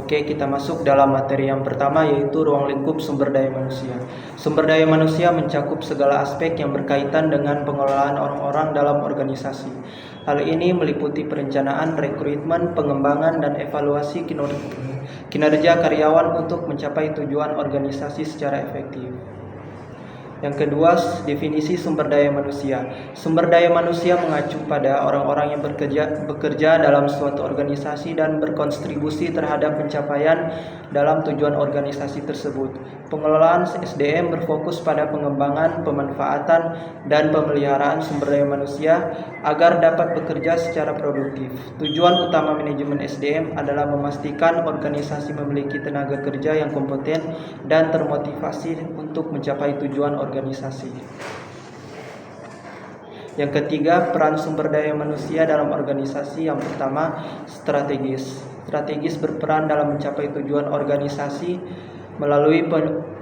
Oke, kita masuk dalam materi yang pertama, yaitu ruang lingkup sumber daya manusia. Sumber daya manusia mencakup segala aspek yang berkaitan dengan pengelolaan orang-orang dalam organisasi. Hal ini meliputi perencanaan, rekrutmen, pengembangan, dan evaluasi kinerja karyawan untuk mencapai tujuan organisasi secara efektif. Yang kedua, definisi sumber daya manusia. Sumber daya manusia mengacu pada orang-orang yang bekerja dalam suatu organisasi dan berkontribusi terhadap pencapaian dalam tujuan organisasi tersebut. Pengelolaan SDM berfokus pada pengembangan, pemanfaatan, dan pemeliharaan sumber daya manusia agar dapat bekerja secara produktif. Tujuan utama manajemen SDM adalah memastikan organisasi memiliki tenaga kerja yang kompeten dan termotivasi untuk mencapai tujuan organisasi. Yang ketiga, peran sumber daya manusia dalam organisasi. Yang pertama, strategis. Strategis berperan dalam mencapai tujuan organisasi melalui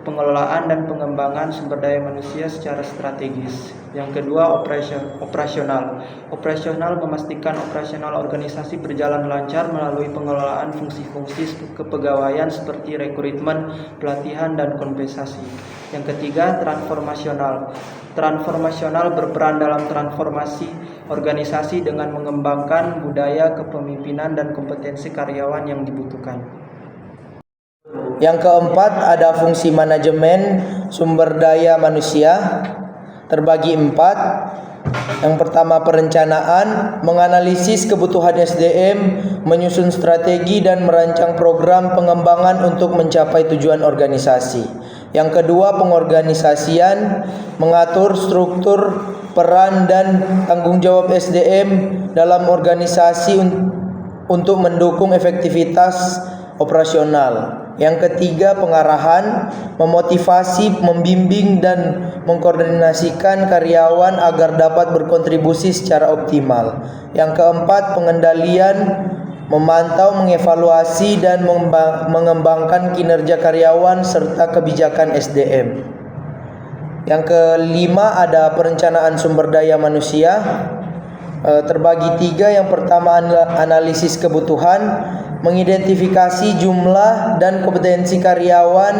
pengelolaan dan pengembangan sumber daya manusia secara strategis. Yang kedua, operasional. Operasional memastikan operasional organisasi berjalan lancar melalui pengelolaan fungsi-fungsi kepegawaian seperti rekrutmen, pelatihan, dan kompensasi. Yang ketiga, transformasional. Transformasional berperan dalam transformasi organisasi dengan mengembangkan budaya kepemimpinan dan kompetensi karyawan yang dibutuhkan. Yang keempat, ada fungsi manajemen sumber daya manusia, terbagi 4. Yang pertama, perencanaan, menganalisis kebutuhan SDM, menyusun strategi dan merancang program pengembangan untuk mencapai tujuan organisasi. Yang kedua, pengorganisasian, mengatur struktur, peran dan tanggung jawab SDM dalam organisasi untuk mendukung efektivitas operasional. Yang ketiga, pengarahan, memotivasi, membimbing dan mengkoordinasikan karyawan agar dapat berkontribusi secara optimal. Yang keempat, pengendalian, memantau, mengevaluasi dan mengembangkan kinerja karyawan serta kebijakan SDM. Yang kelima, ada perencanaan sumber daya manusia, terbagi 3. Yang pertama, analisis kebutuhan, mengidentifikasi jumlah dan kompetensi karyawan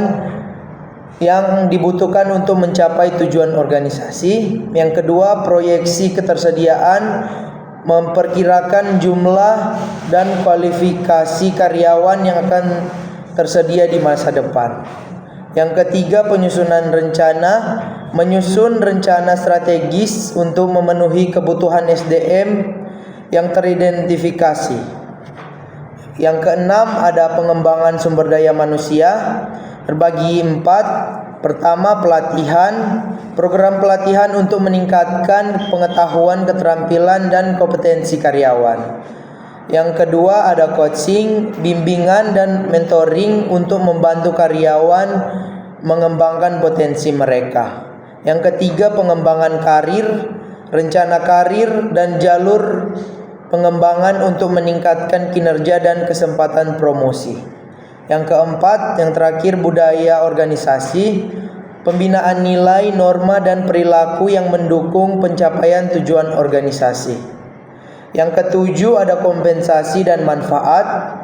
yang dibutuhkan untuk mencapai tujuan organisasi. Yang kedua, proyeksi ketersediaan, memperkirakan jumlah dan kualifikasi karyawan yang akan tersedia di masa depan. Yang ketiga, penyusunan rencana, menyusun rencana strategis untuk memenuhi kebutuhan SDM yang teridentifikasi. Yang keenam, ada pengembangan sumber daya manusia, terbagi 4. Pertama, pelatihan, program pelatihan untuk meningkatkan pengetahuan, keterampilan dan kompetensi karyawan. Yang kedua, ada coaching, bimbingan dan mentoring untuk membantu karyawan mengembangkan potensi mereka. Yang ketiga, pengembangan karir, rencana karir dan jalur pengembangan untuk meningkatkan kinerja dan kesempatan promosi. Yang keempat, yang terakhir, budaya organisasi, pembinaan nilai, norma dan perilaku yang mendukung pencapaian tujuan organisasi. Yang ketujuh, ada kompensasi dan manfaat.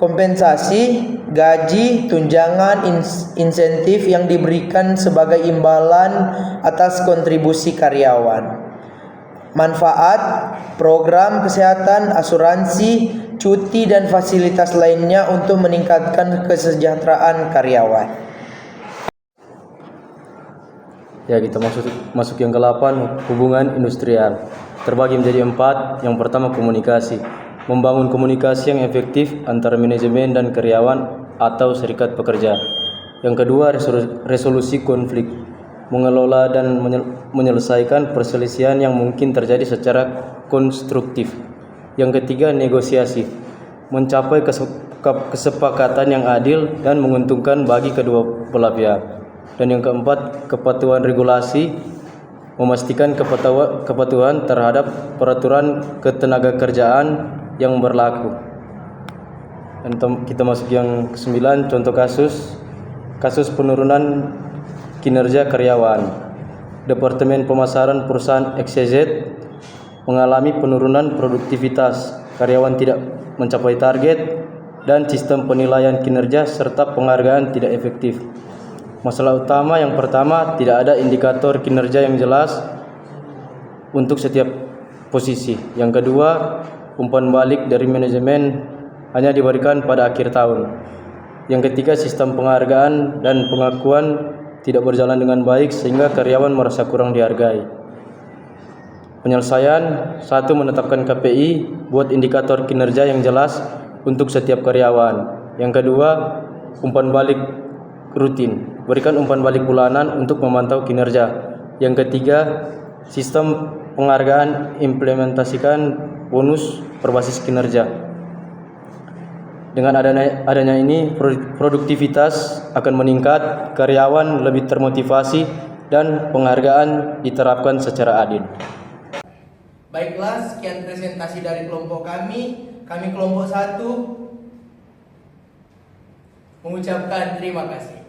Kompensasi, gaji, tunjangan, insentif yang diberikan sebagai imbalan atas kontribusi karyawan. Manfaat, program kesehatan, asuransi, cuti dan fasilitas lainnya untuk meningkatkan kesejahteraan karyawan. Ya, kita masuk yang ke-8, hubungan industrial. Terbagi menjadi 4. Yang pertama, komunikasi. Membangun komunikasi yang efektif antara manajemen dan karyawan atau serikat pekerja. Yang kedua, resolusi konflik. Mengelola dan menyelesaikan perselisihan yang mungkin terjadi secara konstruktif. Yang ketiga, negosiasi. Mencapai kesepakatan yang adil dan menguntungkan bagi kedua belah pihak. Dan yang keempat, kepatuhan regulasi. Memastikan kepatuhan terhadap peraturan ketenagakerjaan yang berlaku. Dan kita masuk yang ke-9, contoh kasus penurunan kinerja karyawan. Departemen pemasaran perusahaan XYZ mengalami penurunan produktivitas. Karyawan tidak mencapai target dan sistem penilaian kinerja serta penghargaan tidak efektif. Masalah utama yang pertama, tidak ada indikator kinerja yang jelas untuk setiap posisi. Yang kedua, umpan balik dari manajemen hanya diberikan pada akhir tahun. Yang ketiga, sistem penghargaan dan pengakuan tidak berjalan dengan baik sehingga karyawan merasa kurang dihargai. Penyelesaian, 1. Menetapkan KPI, buat indikator kinerja yang jelas untuk setiap karyawan. Yang kedua, umpan balik rutin, berikan umpan balik bulanan untuk memantau kinerja. Yang ketiga, sistem penghargaan, implementasikan bonus berbasis kinerja. Dengan adanya ini, produktivitas akan meningkat, karyawan lebih termotivasi, dan penghargaan diterapkan secara adil. Baiklah, sekian presentasi dari kelompok kami. Kami kelompok 1 mengucapkan terima kasih.